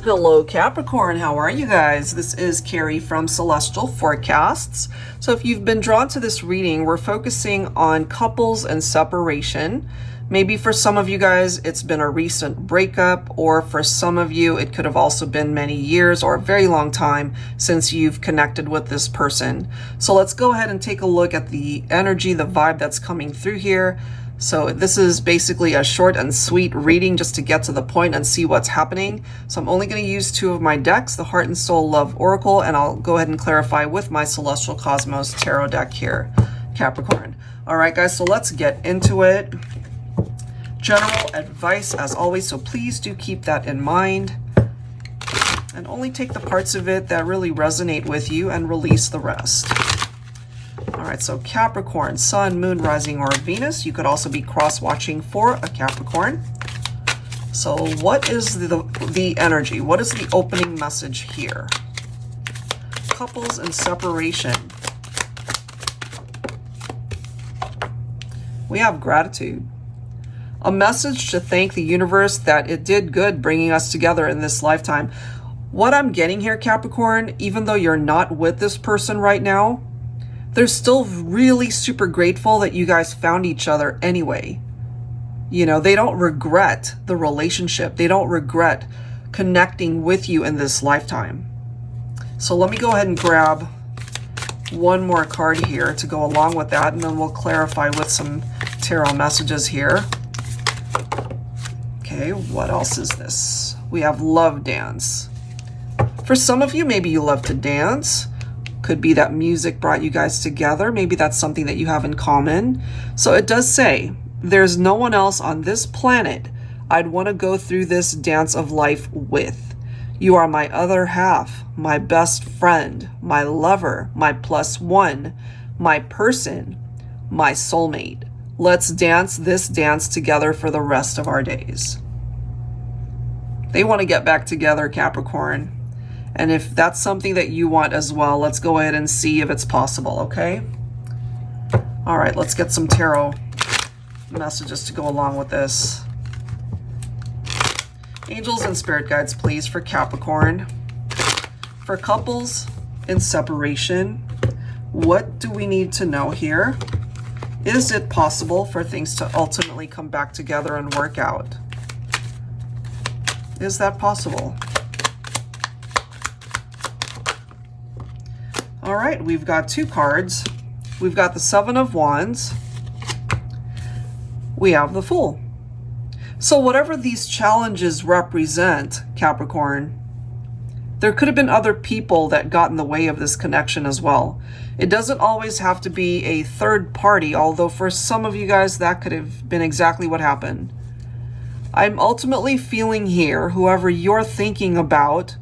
Hello Capricorn, how are you guys? This is Carrie from Celestial Forecasts. So if you've been drawn to this reading, we're focusing on couples and separation. Maybe for some of you guys, it's been a recent breakup, or for some of you, it could have also been many years or a very long time since you've connected with this person. So let's go ahead and take a look at the energy, the vibe that's coming through here. So this is basically a short and sweet reading just to get to the point and see what's happening. So I'm only going to use two of my decks, the Heart and Soul Love Oracle, and I'll go ahead and clarify with my Celestial Cosmos Tarot deck here, Capricorn. All right, guys, so let's get into it. General advice as always, so please do keep that in mind. And only take the parts of it that really resonate with you and release the rest. All right, so Capricorn, Sun, Moon, Rising, or Venus. You could also be cross-watching for a Capricorn. So what is the energy? What is the opening message here? Couples and separation. We have gratitude. A message to thank the universe that it did good bringing us together in this lifetime. What I'm getting here, Capricorn, even though you're not with this person right now, they're still really super grateful that you guys found each other anyway. You know, they don't regret the relationship. They don't regret connecting with you in this lifetime. So let me go ahead and grab one more card here to go along with that, and then we'll clarify with some tarot messages here. Okay, what else is this? We have Love Dance. For some of you, maybe you love to dance. Could be that music brought you guys together. Maybe that's something that you have in common. So it does say, there's no one else on this planet I'd want to go through this dance of life with. You are my other half, my best friend, my lover, my plus one, my person, my soulmate. Let's dance this dance together for the rest of our days. They want to get back together, Capricorn. And if that's something that you want as well, let's go ahead and see if it's possible, okay? All right, let's get some tarot messages to go along with this. Angels and spirit guides, please, for Capricorn. For couples in separation, what do we need to know here? Is it possible for things to ultimately come back together and work out? Is that possible? All right, we've got two cards. We've got the Seven of Wands. We have the Fool. So whatever these challenges represent, Capricorn, there could have been other people that got in the way of this connection as well. It doesn't always have to be a third party, although for some of you guys, that could have been exactly what happened. I'm ultimately feeling here, whoever you're thinking about,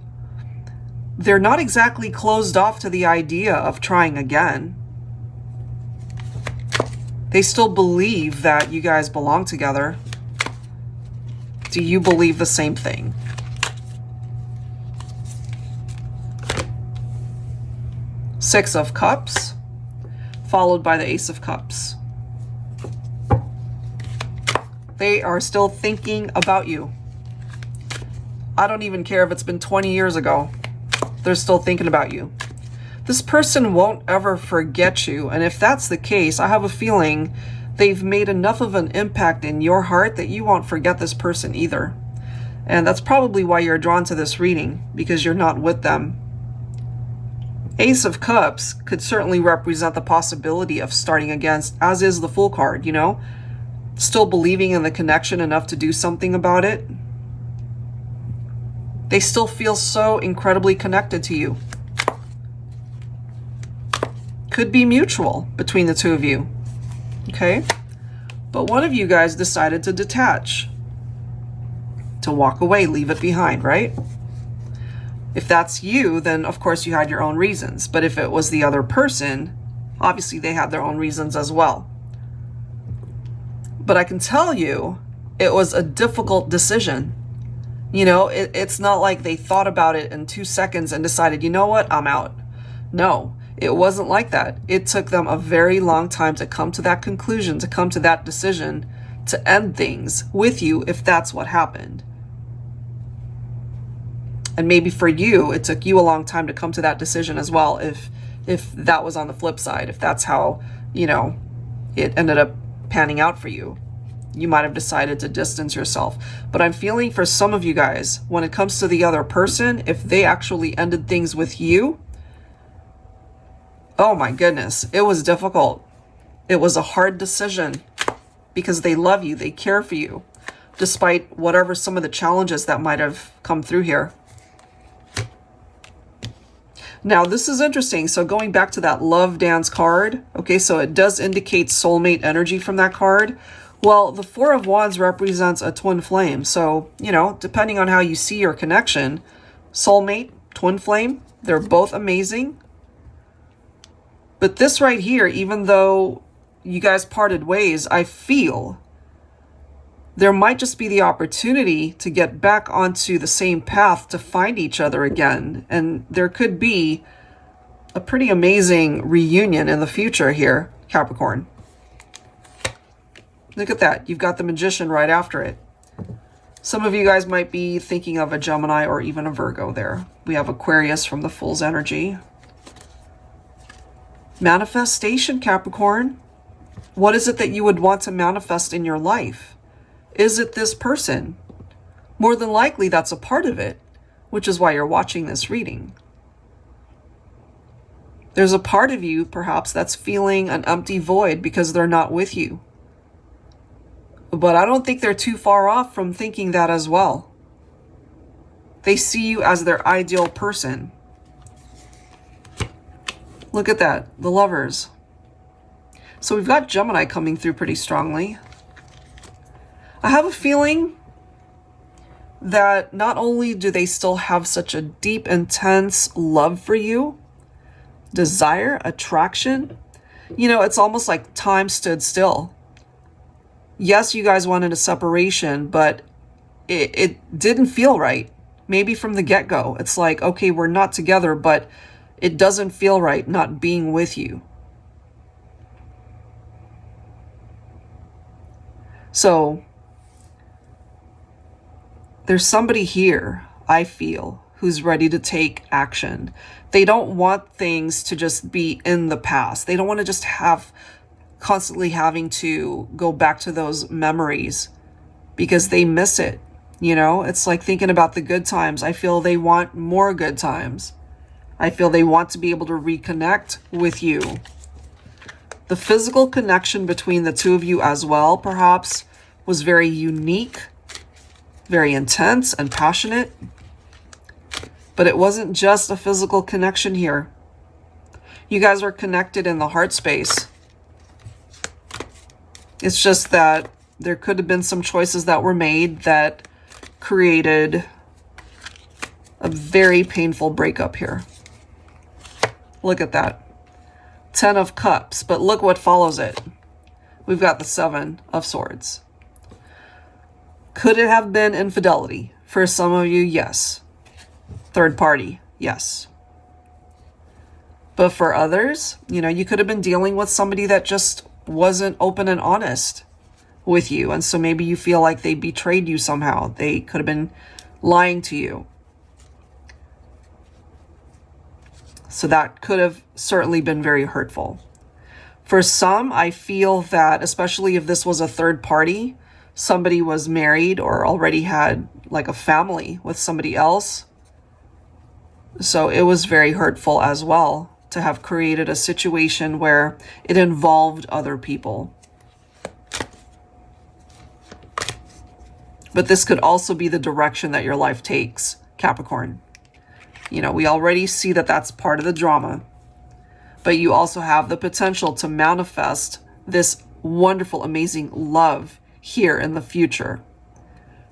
they're not exactly closed off to the idea of trying again. They still believe that you guys belong together. Do you believe the same thing? Six of Cups, followed by the Ace of Cups. They are still thinking about you. I don't even care if it's been 20 years ago. They're still thinking about you. This person won't ever forget you. And if that's the case, I have a feeling they've made enough of an impact in your heart that you won't forget this person either. And that's probably why you're drawn to this reading, because you're not with them. Ace of Cups could certainly represent the possibility of starting again, as is the Fool card, you know? Still believing in the connection enough to do something about it. They still feel so incredibly connected to you. Could be mutual between the two of you. Okay? But one of you guys decided to detach. To walk away, leave it behind, right? If that's you, then of course you had your own reasons. But if it was the other person, obviously they had their own reasons as well. But I can tell you, it was a difficult decision. You know, it's not like they thought about it in 2 seconds and decided, you know what, I'm out. No, it wasn't like that. It took them a very long time to come to that conclusion, to come to that decision, to end things with you if that's what happened. And maybe for you, it took you a long time to come to that decision as well. If that was on the flip side, if that's how, you know, it ended up panning out for you, you might have decided to distance yourself. But I'm feeling for some of you guys, when it comes to the other person, if they actually ended things with you, oh my goodness, it was difficult. It was a hard decision because they love you, they care for you, despite whatever some of the challenges that might have come through here. Now, this is interesting. So going back to that love dance card, okay, so it does indicate soulmate energy from that card. Well, the Four of Wands represents a twin flame. So, you know, depending on how you see your connection, soulmate, twin flame, they're both amazing. But this right here, even though you guys parted ways, I feel there might just be the opportunity to get back onto the same path to find each other again. And there could be a pretty amazing reunion in the future here, Capricorn. Look at that. You've got the Magician right after it. Some of you guys might be thinking of a Gemini or even a Virgo there. We have Aquarius from the Fool's energy. Manifestation, Capricorn. What is it that you would want to manifest in your life? Is it this person? More than likely, that's a part of it, which is why you're watching this reading. There's a part of you, perhaps, that's feeling an empty void because they're not with you. But I don't think they're too far off from thinking that as well. They see you as their ideal person. Look at that, the Lovers. So we've got Gemini coming through pretty strongly. I have a feeling that not only do they still have such a deep, intense love for you, desire, attraction, you know, it's almost like time stood still. Yes, you guys wanted a separation, but it didn't feel right. Maybe from the get-go. It's like, okay, we're not together, but it doesn't feel right not being with you. So there's somebody here, I feel, who's ready to take action. They don't want things to just be in the past. They don't want to just have constantly having to go back to those memories because they miss it. You know, it's like thinking about the good times. I feel they want more good times. I feel they want to be able to reconnect with you. The physical connection between the two of you as well, perhaps, was very unique, very intense and passionate. But it wasn't just a physical connection here. You guys are connected in the heart space. It's just that there could have been some choices that were made that created a very painful breakup here. Look at that. 10 of Cups, but look what follows it. We've got the 7 of Swords. Could it have been infidelity? For some of you, yes. Third party, yes. But for others, you know, you could have been dealing with somebody that just wasn't open and honest with you. And so maybe you feel like they betrayed you somehow. They could have been lying to you. So that could have certainly been very hurtful. For some, I feel that, especially if this was a third party, somebody was married or already had like a family with somebody else. So it was very hurtful as well to have created a situation where it involved other people. But this could also be the direction that your life takes, Capricorn. You know, we already see that that's part of the drama. But you also have the potential to manifest this wonderful, amazing love here in the future.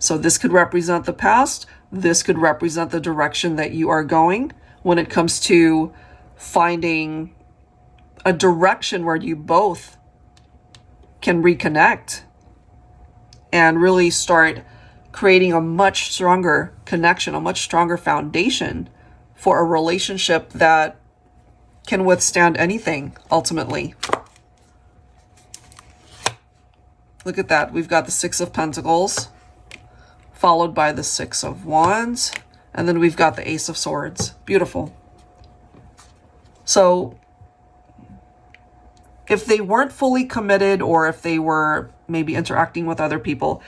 So this could represent the past. This could represent the direction that you are going when it comes to finding a direction where you both can reconnect and really start creating a much stronger connection, a much stronger foundation for a relationship that can withstand anything, ultimately. Look at that. We've got the 6 of Pentacles, followed by the 6 of Wands, And then we've got the Ace of Swords. Beautiful. So if they weren't fully committed, or if they were maybe interacting with other people,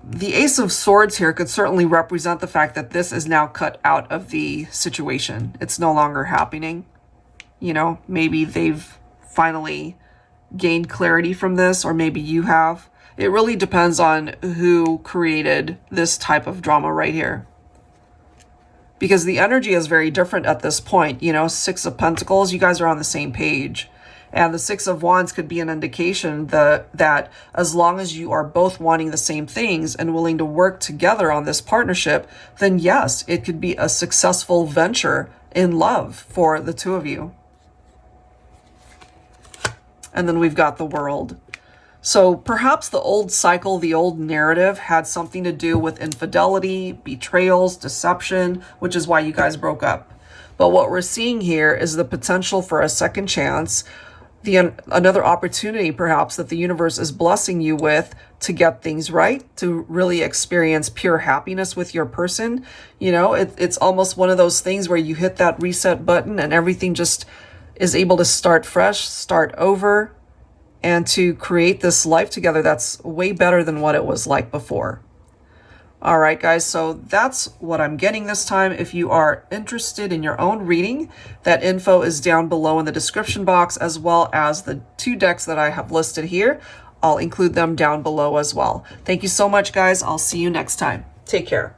the Ace of Swords here could certainly represent the fact that this is now cut out of the situation. It's no longer happening. You know, maybe they've finally gained clarity from this, or maybe you have. It really depends on who created this type of drama right here. Because the energy is very different at this point. You know, Six of Pentacles, you guys are on the same page. And the Six of Wands could be an indication that as long as you are both wanting the same things and willing to work together on this partnership, then yes, it could be a successful venture in love for the two of you. And then we've got the World. So perhaps the old cycle, the old narrative had something to do with infidelity, betrayals, deception, which is why you guys broke up. But what we're seeing here is the potential for a second chance, another opportunity perhaps that the universe is blessing you with to get things right, to really experience pure happiness with your person. You know, it's almost one of those things where you hit that reset button and everything just is able to start fresh, start over, and to create this life together that's way better than what it was like before. All right, guys, so that's what I'm getting this time. If you are interested in your own reading, that info is down below in the description box, as well as the 2 decks that I have listed here. I'll include them down below as well. Thank you so much, guys. I'll see you next time. Take care.